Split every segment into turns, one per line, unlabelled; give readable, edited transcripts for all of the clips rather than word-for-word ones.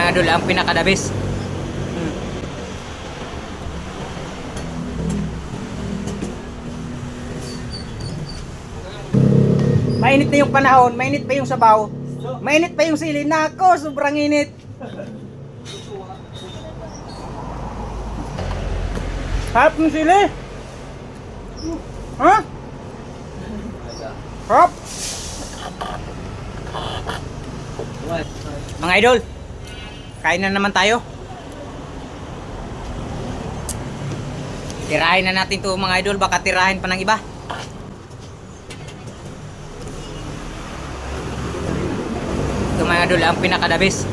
mga idol ang pinakadabis. Mainit na yung panahon, mainit pa yung sabaw, mainit pa yung sili. Nako, sobrang init. Harap ng sili. Ha? Harap. Mga idol, kain na naman tayo. Tirahin na natin to mga idol, baka tirahin pa ng iba. Ito mga idol ang pinakadabis.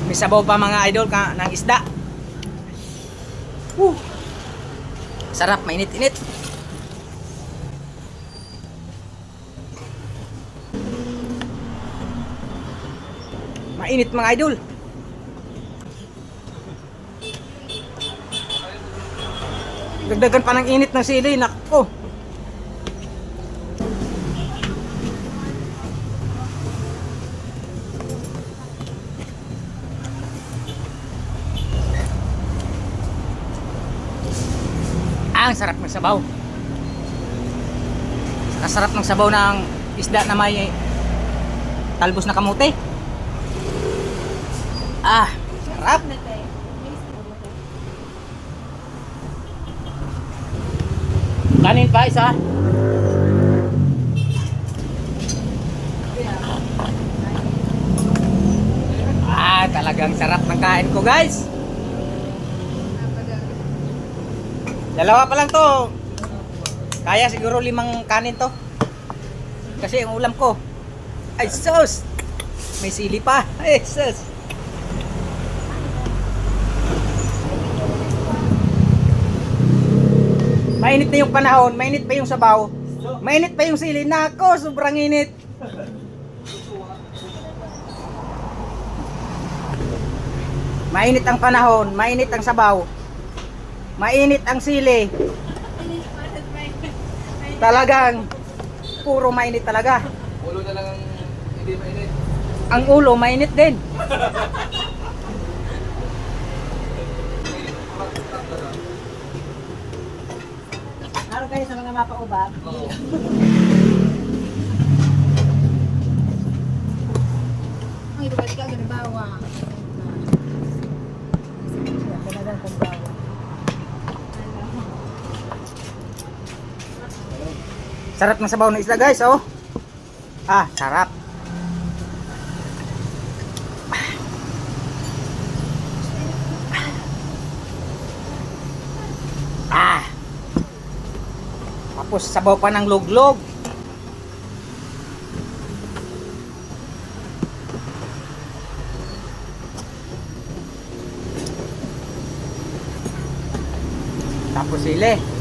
May sabaw pa mga idol ng isda. Sarap, mainit-init. Mainit mga idol. Dagdagan pa ng init ng sili. Nako. Ang sarap ng sabaw. Sarap ng sabaw ng isda na may talbos na kamote. Sarap. Kanin pa isa. Talagang sarap ng kain ko, guys. Dalawa pa lang to. Kaya siguro 5 kanin to. Kasi ang ulam ko ay sauce. May sili pa. Ay sauce. Mainit na yung panahon, mainit pa yung sabaw, mainit pa yung sili. Nako, sobrang init. Mainit ang panahon, mainit ang sabaw, mainit ang sili. Talagang puro mainit talaga.
Ulo na lang ang hindi mainit.
Ang ulo mainit din.
Araw kayo sa mga mapaubab.
Oo.
Ang ibabalik ka ganun bawang. Talagang kung bawang.
Sarap ng sabaw ng isda, guys, oh. Sarap. Tapos sabaw pa ng luglog. Tapos sili.